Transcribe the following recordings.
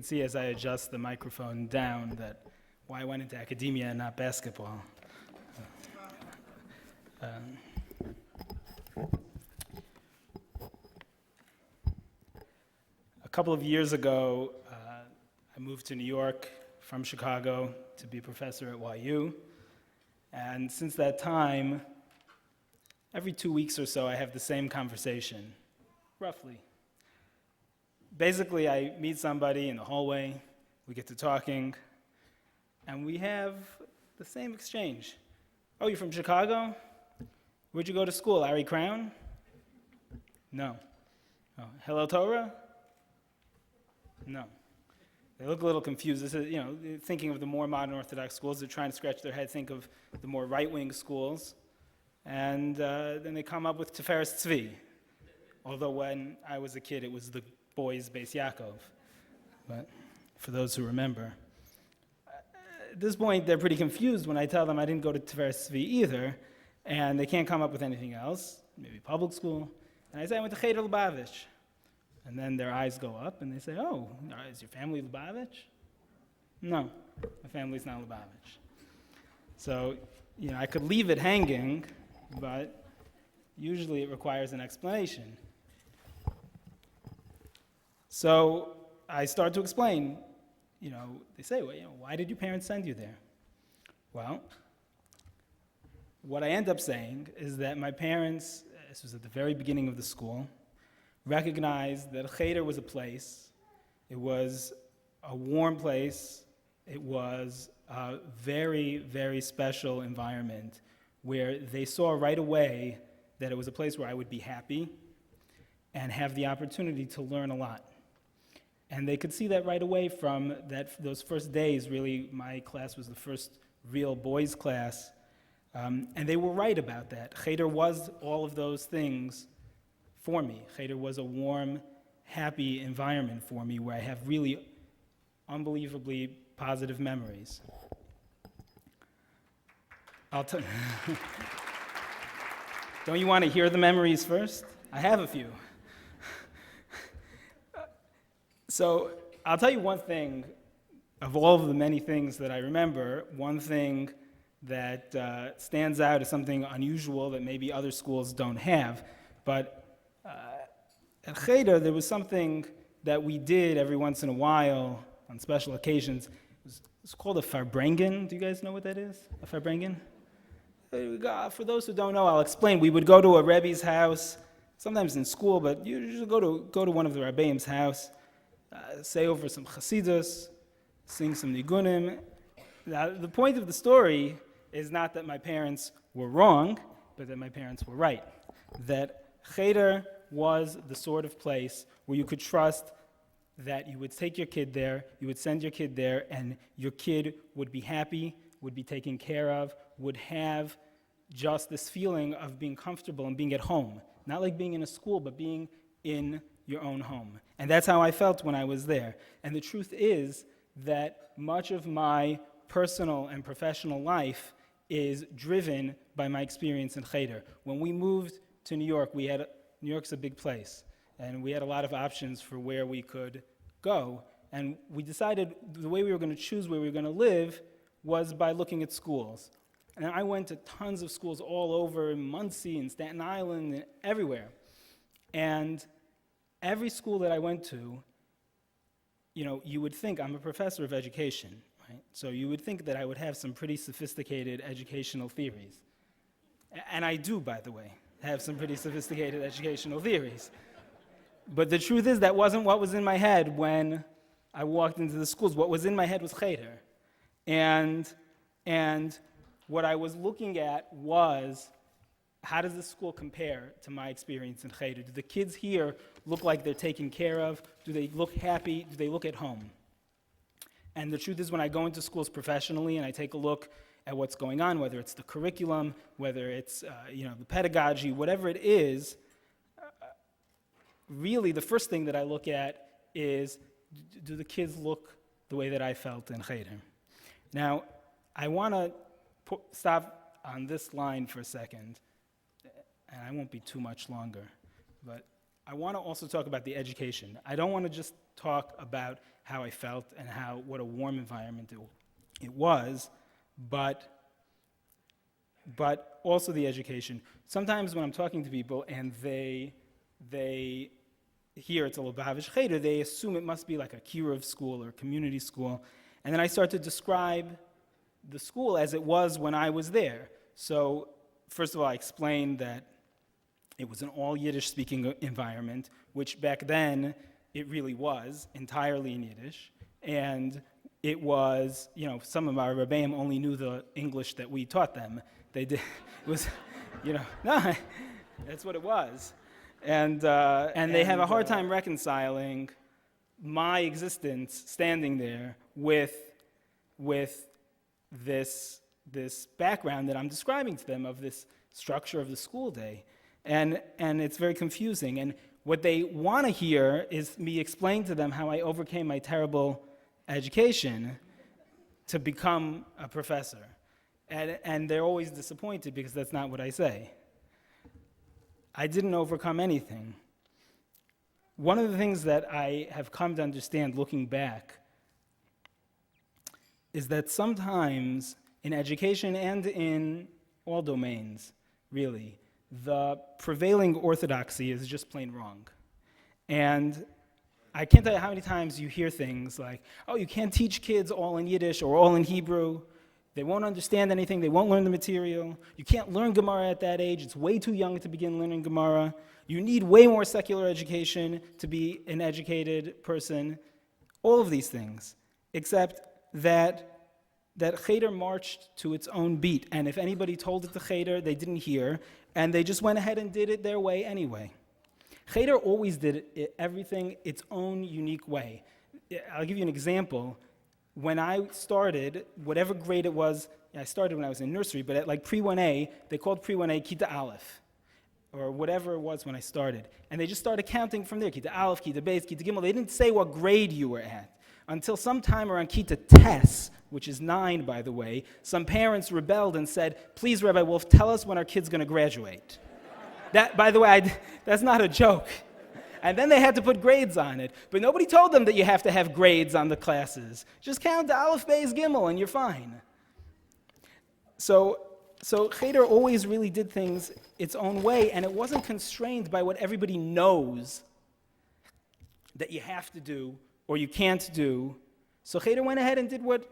could see as I adjust the microphone down that why I went into academia and not basketball. A couple of years ago, I moved to New York from Chicago to be a professor at YU. And since that time, every 2 weeks or so, I have the same conversation, roughly. Basically, I meet somebody in the hallway, we get to talking, and we have the same exchange. Oh, you're from Chicago? Where'd you go to school, Larry Crown? No. Oh, Hello Torah? No. They look a little confused. This is, thinking of the more modern Orthodox schools, they're trying to scratch their head, think of the more right-wing schools, and then they come up with Tiferes Tzvi. Although when I was a kid, it was the boys' Beis Yaakov. But for those who remember. At this point, they're pretty confused when I tell them I didn't go to Tiferes Tzvi either, and they can't come up with anything else, maybe public school. And I say, I went to Cheder Lubavitch. And then their eyes go up and they say, oh, is your family Lubavitch? No, my family's not Lubavitch. So, I could leave it hanging, but usually it requires an explanation. So I start to explain, they say, well, why did your parents send you there? Well, what I end up saying is that my parents, this was at the very beginning of the school, recognized that Cheder was a place, it was a warm place, it was a very, very special environment where they saw right away that it was a place where I would be happy and have the opportunity to learn a lot. And they could see that right away from those first days. Really, my class was the first real boys' class, and they were right about that. Cheder was all of those things for me. Cheder was a warm, happy environment for me where I have really unbelievably positive memories. Don't you want to hear the memories first? I have a few. So I'll tell you one thing, of all of the many things that I remember, one thing that stands out as something unusual that maybe other schools don't have. But at Cheder, there was something that we did every once in a while on special occasions. It's called a farbrengen. Do you guys know what that is, a farbrengen? For those who don't know, I'll explain. We would go to a Rebbe's house, sometimes in school, but usually go to one of the Rebbeim's house, say over some Chasidus, sing some Nigunim. Now, the point of the story is not that my parents were wrong, but that my parents were right. That Cheder was the sort of place where you could trust that you would take your kid there, you would send your kid there, and your kid would be happy, would be taken care of, would have just this feeling of being comfortable and being at home. Not like being in a school, but being in your own home. And that's how I felt when I was there. And the truth is that much of my personal and professional life is driven by my experience in Cheder. When we moved to New York, New York's a big place, and we had a lot of options for where we could go, and we decided the way we were going to choose where we were going to live was by looking at schools. And I went to tons of schools all over Muncie and Staten Island and everywhere. And every school that I went to, you would think I'm a professor of education, right? So you would think that I would have some pretty sophisticated educational theories. And I do, by the way, have some pretty sophisticated educational theories. But the truth is that wasn't what was in my head when I walked into the schools. What was in my head was Cheder. And what I was looking at was, how does this school compare to my experience in Cheder? Do the kids here look like they're taken care of? Do they look happy? Do they look at home? And the truth is, when I go into schools professionally and I take a look at what's going on, whether it's the curriculum, whether it's the pedagogy, whatever it is, really the first thing that I look at is, do the kids look the way that I felt in Cheder? Now, I want to stop on this line for a second, and I won't be too much longer, but I want to also talk about the education. I don't want to just talk about how I felt and what a warm environment it was, but also the education. Sometimes when I'm talking to people and they hear it's a Lubavitch Cheder, they assume it must be like a kiruv school or community school, and then I start to describe the school as it was when I was there. So first of all, I explained that it was an all Yiddish-speaking environment, which back then it really was, entirely in Yiddish. And it was, some of our Rebbeim only knew the English that we taught them. They did, it was, no, that's what it was. And they have a hard time reconciling my existence standing there with this background that I'm describing to them of this structure of the school day. And it's very confusing. And what they want to hear is me explain to them how I overcame my terrible education to become a professor. And they're always disappointed because that's not what I say. I didn't overcome anything. One of the things that I have come to understand looking back is that sometimes in education and in all domains, really, the prevailing orthodoxy is just plain wrong. And I can't tell you how many times you hear things like, oh, you can't teach kids all in Yiddish or all in Hebrew. They won't understand anything. They won't learn the material. You can't learn Gemara at that age. It's way too young to begin learning Gemara. You need way more secular education to be an educated person. All of these things, except that Cheder marched to its own beat. And if anybody told it to Cheder, they didn't hear. And they just went ahead and did it their way anyway. Cheder always did everything its own unique way. I'll give you an example. When I started, whatever grade it was, I started when I was in nursery, but at like pre-1A, they called pre-1A Kita Aleph, or whatever it was when I started. And they just started counting from there, Kita Aleph, Kita Beis, Kita Gimel. They didn't say what grade you were at. Until sometime around Kita Tes, which is 9, by the way, some parents rebelled and said, please, Rabbi Wolf, tell us when our kid's going to graduate. That, by the way, that's not a joke. And then they had to put grades on it. But nobody told them that you have to have grades on the classes. Just count the Aleph, Beis, Gimel, and you're fine. So Cheder always really did things its own way, and it wasn't constrained by what everybody knows that you have to do or you can't do. So Cheder went ahead and did what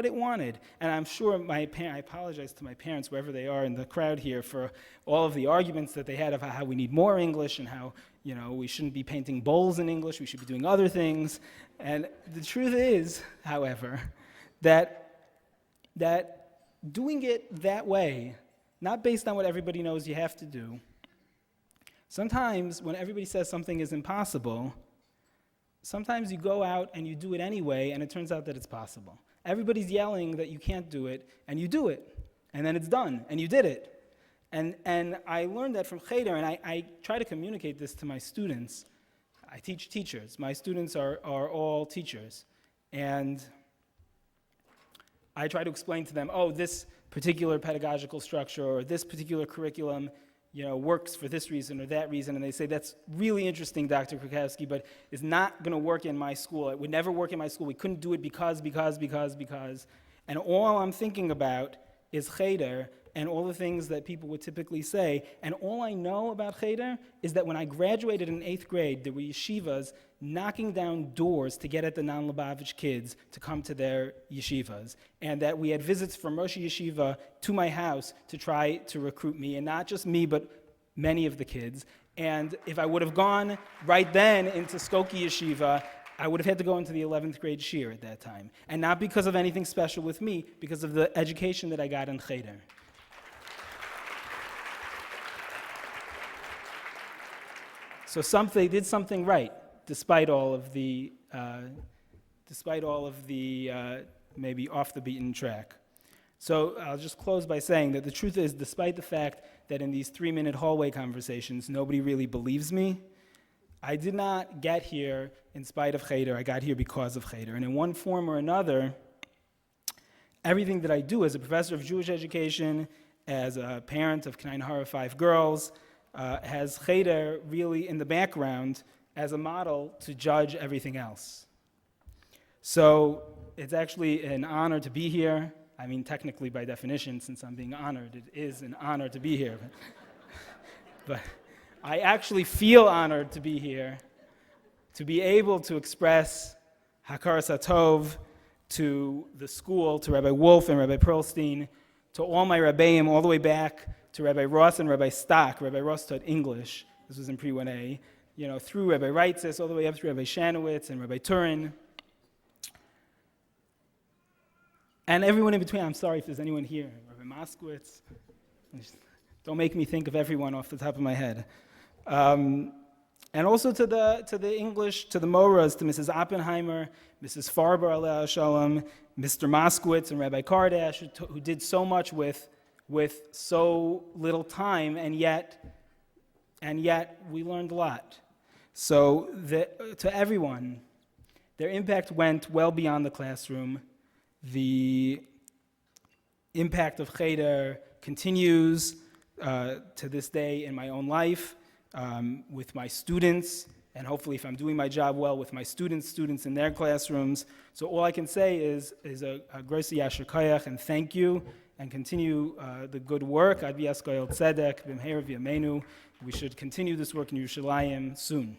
it wanted. And I'm sure I apologize to my parents, wherever they are in the crowd here, for all of the arguments that they had of how we need more English and how, we shouldn't be painting bowls in English, we should be doing other things. And the truth is, however, that doing it that way, not based on what everybody knows you have to do, sometimes when everybody says something is impossible, sometimes you go out and you do it anyway, and it turns out that it's possible. Everybody's yelling that you can't do it, and you do it, and then it's done, and you did it. And I learned that from Cheder, and I try to communicate this to my students. I teach teachers. My students are all teachers. And I try to explain to them, this particular pedagogical structure or this particular curriculum works for this reason or that reason, and they say, that's really interesting, Dr. Krakowski, but it's not going to work in my school. It would never work in my school. We couldn't do it because. And all I'm thinking about is Cheder and all the things that people would typically say. And all I know about Cheder is that when I graduated in 8th grade, there were yeshivas knocking down doors to get at the non-Lubavitch kids to come to their yeshivas. And that we had visits from Rosh Yeshiva to my house to try to recruit me, and not just me, but many of the kids. And if I would have gone right then into Skokie Yeshiva, I would have had to go into the 11th grade shir at that time. And not because of anything special with me, because of the education that I got in Cheder. So they did something right, despite all of the maybe off the beaten track. So I'll just close by saying that the truth is, despite the fact that in these 3-minute hallway conversations, nobody really believes me, I did not get here in spite of Cheder. I got here because of Cheder. And in one form or another, everything that I do as a professor of Jewish education, as a parent of K'nai Nahara 5 girls, has Cheder really in the background as a model to judge everything else. So it's actually an honor to be here. I mean, technically, by definition, since I'm being honored, it is an honor to be here. But I actually feel honored to be here, to be able to express Hakaras HaTov to the school, to Rabbi Wolf and Rabbi Perlstein, to all my Rabbeim, all the way back to Rabbi Ross and Rabbi Stock. Rabbi Ross taught English. This was in pre-1A. Through Rabbi Reitzes, all the way up to Rabbi Shanowitz and Rabbi Turin. And everyone in between. I'm sorry if there's anyone here. Rabbi Moskowitz. Don't make me think of everyone off the top of my head. And also to the English, to the Moras, to Mrs. Oppenheimer, Mrs. Farber, Aleh Shalom, Mr. Moskowitz and Rabbi Kardash, who did so much with so little time, and yet we learned a lot. So to everyone, their impact went well beyond the classroom. The impact of Cheder continues to this day in my own life, with my students, and hopefully if I'm doing my job well with my students in their classrooms. So all I can say is a grosi yasher koyach, and thank you, and continue the good work. Ad b'yaskoyel tzedek b'mheir v'yameinu. We should continue this work in Yerushalayim soon.